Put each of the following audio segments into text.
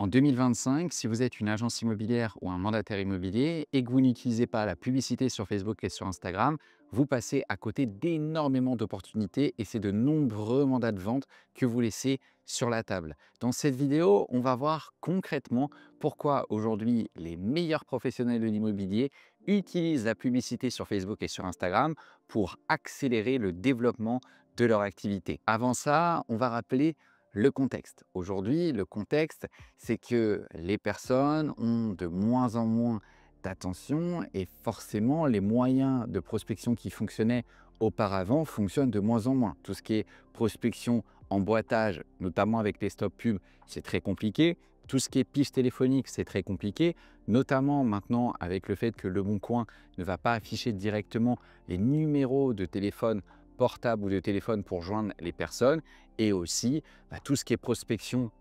En 2025, si vous êtes une agence immobilière ou un mandataire immobilier et que vous n'utilisez pas la publicité sur Facebook et sur Instagram, vous passez à côté d'énormément d'opportunités et c'est de nombreux mandats de vente que vous laissez sur la table. Dans cette vidéo, on va voir concrètement pourquoi aujourd'hui les meilleurs professionnels de l'immobilier utilisent la publicité sur Facebook et sur Instagram pour accélérer le développement de leur activité. Avant ça, on va rappeler le contexte. Aujourd'hui, le contexte, c'est que les personnes ont de moins en moins d'attention et forcément, les moyens de prospection qui fonctionnaient auparavant fonctionnent de moins en moins. Tout ce qui est prospection en boitage, notamment avec les stop pubs, c'est très compliqué. Tout ce qui est piste téléphonique, c'est très compliqué, notamment maintenant avec le fait que Le Bon Coin ne va pas afficher directement les numéros de téléphone portable ou de téléphone pour joindre les personnes et aussi tout ce qui est prospection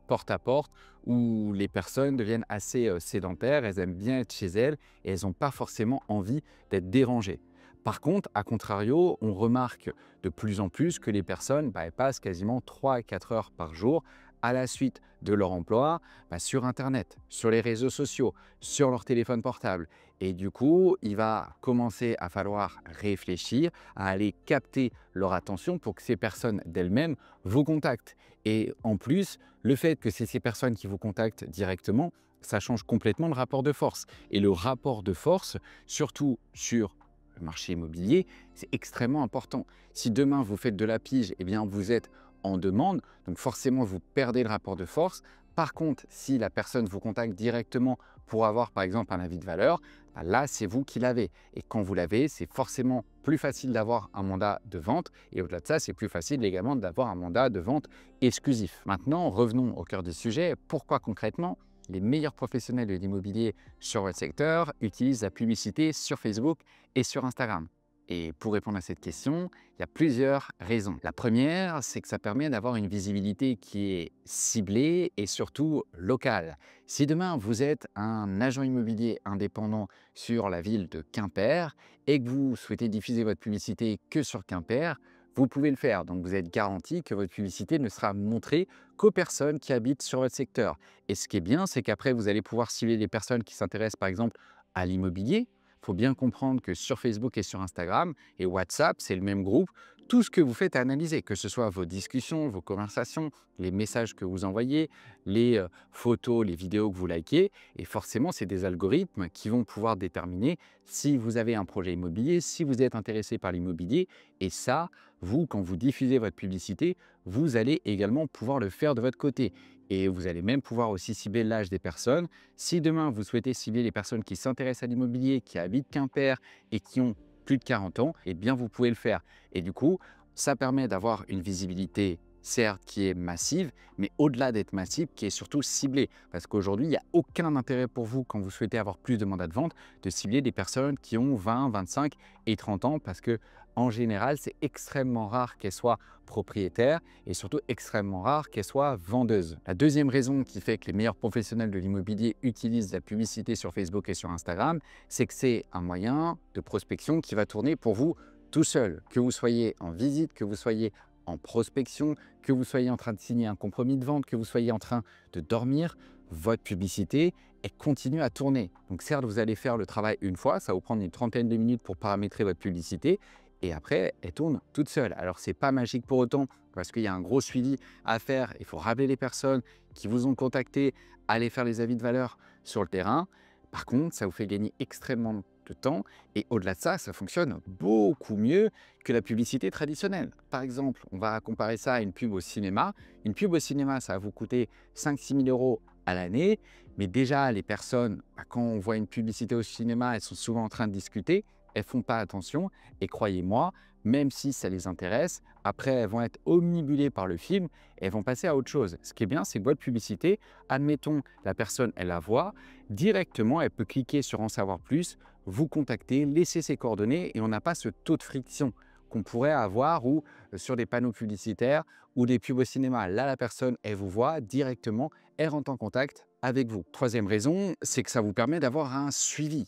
porte à porte où les personnes deviennent assez sédentaires, elles aiment bien être chez elles et elles n'ont pas forcément envie d'être dérangées. Par contre, à contrario, on remarque de plus en plus que les personnes elles passent quasiment 3 à 4 heures par jour à la suite de leur emploi sur Internet, sur les réseaux sociaux, sur leur téléphone portable. Et du coup, il va commencer à falloir réfléchir, à aller capter leur attention pour que ces personnes d'elles-mêmes vous contactent. Et en plus, le fait que c'est ces personnes qui vous contactent directement, ça change complètement le rapport de force. Et le rapport de force, surtout sur le marché immobilier, c'est extrêmement important. Si demain vous faites de la pige, eh bien vous êtes en demande, donc forcément vous perdez le rapport de force. Par contre, si la personne vous contacte directement pour avoir par exemple un avis de valeur, là c'est vous qui l'avez. Et quand vous l'avez, c'est forcément plus facile d'avoir un mandat de vente et au-delà de ça, c'est plus facile également d'avoir un mandat de vente exclusif. Maintenant, revenons au cœur du sujet. Pourquoi concrètement les meilleurs professionnels de l'immobilier sur votre secteur utilisent la publicité sur Facebook et sur Instagram? Et pour répondre à cette question, il y a plusieurs raisons. La première, c'est que ça permet d'avoir une visibilité qui est ciblée et surtout locale. Si demain vous êtes un agent immobilier indépendant sur la ville de Quimper et que vous souhaitez diffuser votre publicité que sur Quimper, vous pouvez le faire. Donc vous êtes garanti que votre publicité ne sera montrée qu'aux personnes qui habitent sur votre secteur. Et ce qui est bien, c'est qu'après, vous allez pouvoir cibler les personnes qui s'intéressent par exemple à l'immobilier. Il faut bien comprendre que sur Facebook et sur Instagram et WhatsApp, c'est le même groupe. Tout ce que vous faites est analysé, que ce soit vos discussions, vos conversations, les messages que vous envoyez, les photos, les vidéos que vous likez. Et forcément, c'est des algorithmes qui vont pouvoir déterminer si vous avez un projet immobilier, si vous êtes intéressé par l'immobilier. Et ça, vous, quand vous diffusez votre publicité, vous allez également pouvoir le faire de votre côté. Et vous allez même pouvoir aussi cibler l'âge des personnes. Si demain, vous souhaitez cibler les personnes qui s'intéressent à l'immobilier, qui habitent Quimper et qui ont plus de 40 ans, eh bien, vous pouvez le faire. Et du coup, ça permet d'avoir une visibilité, certes, qui est massive, mais au-delà d'être massive, qui est surtout ciblée. Parce qu'aujourd'hui, il n'y a aucun intérêt pour vous, quand vous souhaitez avoir plus de mandats de vente, de cibler des personnes qui ont 20, 25 et 30 ans, parce que en général, c'est extrêmement rare qu'elles soient propriétaires et surtout extrêmement rare qu'elles soient vendeuses. La deuxième raison qui fait que les meilleurs professionnels de l'immobilier utilisent la publicité sur Facebook et sur Instagram, c'est que c'est un moyen de prospection qui va tourner pour vous tout seul. Que vous soyez en visite, que vous soyez en prospection, que vous soyez en train de signer un compromis de vente, que vous soyez en train de dormir, votre publicité, elle continue à tourner. Donc certes, vous allez faire le travail une fois, ça va vous prendre une trentaine de minutes pour paramétrer votre publicité, et après, elle tourne toute seule. Alors, c'est pas magique pour autant, parce qu'il y a un gros suivi à faire. Il faut rappeler les personnes qui vous ont contacté, aller faire les avis de valeur sur le terrain. Par contre, ça vous fait gagner extrêmement de temps. Et au-delà de ça, ça fonctionne beaucoup mieux que la publicité traditionnelle. Par exemple, on va comparer ça à une pub au cinéma. Une pub au cinéma, ça va vous coûter 5 000 à 6 000 euros à l'année. Mais déjà, les personnes, quand on voit une publicité au cinéma, elles sont souvent en train de discuter. Elles font pas attention et croyez-moi, même si ça les intéresse, après elles vont être omnibulées par le film et elles vont passer à autre chose. Ce qui est bien, c'est que votre publicité, admettons la personne, elle la voit, directement elle peut cliquer sur en savoir plus, vous contacter, laisser ses coordonnées et on n'a pas ce taux de friction qu'on pourrait avoir ou sur des panneaux publicitaires ou des pubs au cinéma. Là, la personne, elle vous voit directement, elle rentre en contact avec vous. Troisième raison, c'est que ça vous permet d'avoir un suivi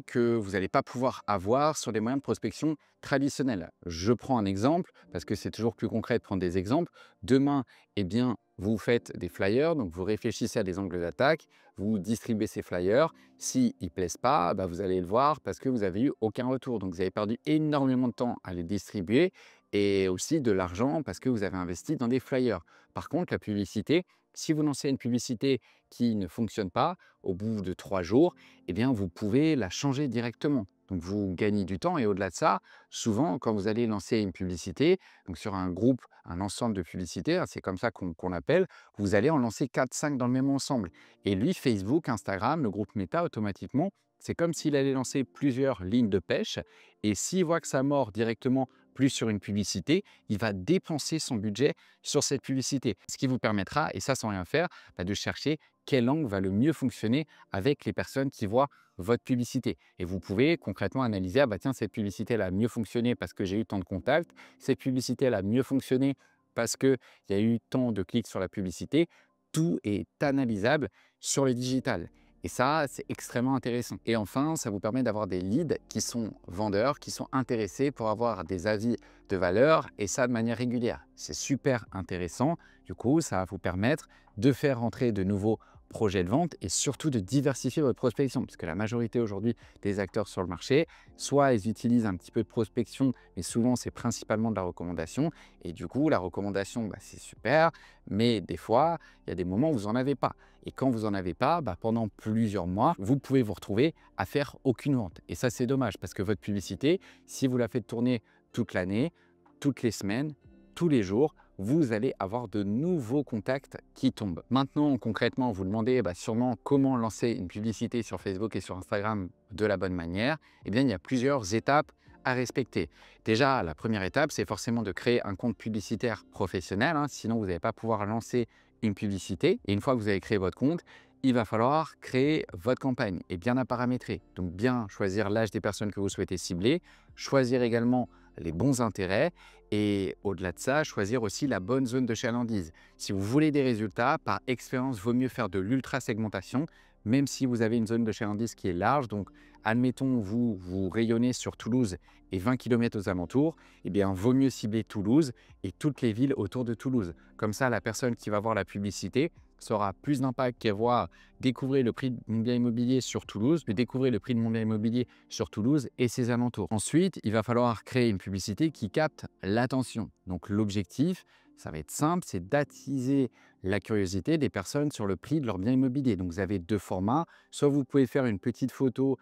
que vous n'allez pas pouvoir avoir sur des moyens de prospection traditionnels. Je prends un exemple, parce que c'est toujours plus concret de prendre des exemples. Demain, eh bien, Vous faites des flyers, donc vous réfléchissez à des angles d'attaque, vous distribuez ces flyers. S'ils ne plaisent pas, bah, vous allez le voir parce que vous n'avez eu aucun retour. Donc vous avez perdu énormément de temps à les distribuer et aussi de l'argent parce que vous avez investi dans des flyers. Par contre, la publicité, si vous lancez une publicité qui ne fonctionne pas, au bout de 3 jours, eh bien, vous pouvez la changer directement. Donc vous gagnez du temps et au-delà de ça, souvent quand vous allez lancer une publicité, donc sur un groupe, un ensemble de publicités, hein, c'est comme ça qu'on appelle, vous allez en lancer 4, 5 dans le même ensemble. Et lui, Facebook, Instagram, le groupe Meta, automatiquement, c'est comme s'il allait lancer plusieurs lignes de pêche. Et s'il voit que ça mord directement plus sur une publicité, il va dépenser son budget sur cette publicité. Ce qui vous permettra, et ça sans rien faire, bah, de chercher quel angle va le mieux fonctionner avec les personnes qui voient votre publicité. Et vous pouvez concrètement analyser, ah bah tiens, cette publicité elle a mieux fonctionné parce que j'ai eu tant de contacts, cette publicité elle a mieux fonctionné parce qu'il y a eu tant de clics sur la publicité. Tout est analysable sur le digital. Et ça, c'est extrêmement intéressant. Et enfin, ça vous permet d'avoir des leads qui sont vendeurs, qui sont intéressés pour avoir des avis de valeur et ça de manière régulière. C'est super intéressant. Du coup, ça va vous permettre de faire rentrer de nouveaux projets de vente et surtout de diversifier votre prospection. Parce que la majorité aujourd'hui des acteurs sur le marché, soit ils utilisent un petit peu de prospection, mais souvent c'est principalement de la recommandation. Et du coup, la recommandation, bah, c'est super, mais des fois, il y a des moments où vous n'en avez pas. Et quand vous n'en avez pas, bah, pendant plusieurs mois, vous pouvez vous retrouver à faire aucune vente. Et ça, c'est dommage parce que votre publicité, si vous la faites tourner toute l'année, toutes les semaines, tous les jours, vous allez avoir de nouveaux contacts qui tombent. Maintenant, concrètement, vous demandez bah, sûrement comment lancer une publicité sur Facebook et sur Instagram de la bonne manière. Eh bien, il y a plusieurs étapes à respecter. Déjà, la première étape, c'est forcément de créer un compte publicitaire professionnel, hein, sinon vous n'allez pas pouvoir lancer une publicité. Et une fois que vous avez créé votre compte, il va falloir créer votre campagne et bien la paramétrer. Donc, bien choisir l'âge des personnes que vous souhaitez cibler, choisir également les bons intérêts et au-delà de ça, choisir aussi la bonne zone de chalandise. Si vous voulez des résultats, par expérience, vaut mieux faire de l'ultra-segmentation, même si vous avez une zone de chalandise qui est large. Donc, admettons, vous rayonnez sur Toulouse et 20 km aux alentours, eh bien, vaut mieux cibler Toulouse et toutes les villes autour de Toulouse. Comme ça, la personne qui va voir la publicité aura plus d'impact qu'elle voit découvrir le prix de mon bien immobilier sur Toulouse, de découvrir le prix de mon bien immobilier sur Toulouse et ses alentours. Ensuite, il va falloir créer une publicité qui capte l'attention. Donc l'objectif, ça va être simple, c'est d'attiser la curiosité des personnes sur le prix de leur bien immobilier. Donc vous avez deux formats, soit vous pouvez faire une petite photo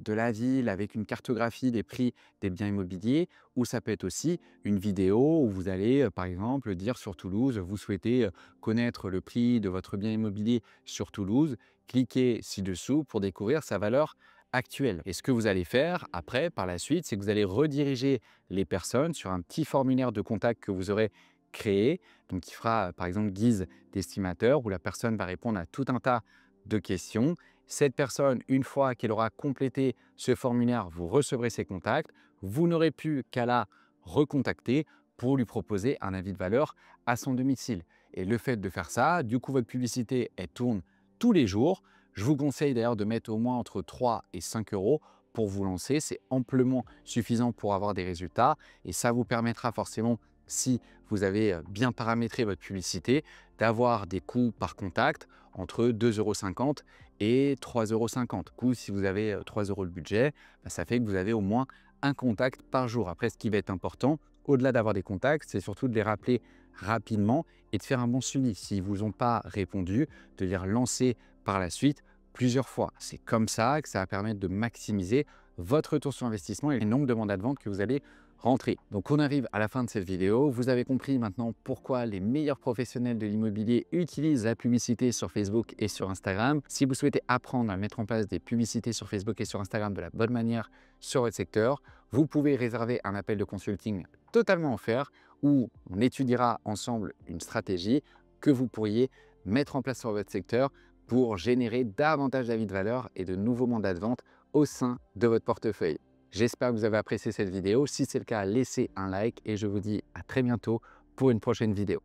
de la ville avec une cartographie des prix des biens immobiliers, ou ça peut être aussi une vidéo où vous allez, par exemple, dire sur Toulouse, vous souhaitez connaître le prix de votre bien immobilier sur Toulouse, cliquez ci-dessous pour découvrir sa valeur actuelle. Et ce que vous allez faire après, par la suite, c'est que vous allez rediriger les personnes sur un petit formulaire de contact que vous aurez créé, donc qui fera par exemple guise d'estimateur, où la personne va répondre à tout un tas de questions. Cette personne, une fois qu'elle aura complété ce formulaire, vous recevrez ses contacts. Vous n'aurez plus qu'à la recontacter pour lui proposer un avis de valeur à son domicile. Et le fait de faire ça, du coup, votre publicité, elle tourne tous les jours. Je vous conseille d'ailleurs de mettre au moins entre 3 et 5 euros pour vous lancer. C'est amplement suffisant pour avoir des résultats et ça vous permettra forcément, si vous avez bien paramétré votre publicité, d'avoir des coûts par contact entre 2,50 € et 3,50 €. Du coup, si vous avez 3 € de budget, bah, ça fait que vous avez au moins un contact par jour. Après, ce qui va être important, au-delà d'avoir des contacts, c'est surtout de les rappeler rapidement et de faire un bon suivi. S'ils ne vous ont pas répondu, de les relancer par la suite plusieurs fois. C'est comme ça que ça va permettre de maximiser votre retour sur investissement et le nombre de mandats de vente que vous allez rentrer. Donc on arrive à la fin de cette vidéo. Vous avez compris maintenant pourquoi les meilleurs professionnels de l'immobilier utilisent la publicité sur Facebook et sur Instagram. Si vous souhaitez apprendre à mettre en place des publicités sur Facebook et sur Instagram de la bonne manière sur votre secteur, vous pouvez réserver un appel de consulting totalement offert où on étudiera ensemble une stratégie que vous pourriez mettre en place sur votre secteur pour générer davantage d'avis de valeur et de nouveaux mandats de vente au sein de votre portefeuille. J'espère que vous avez apprécié cette vidéo. Si c'est le cas, laissez un like et je vous dis à très bientôt pour une prochaine vidéo.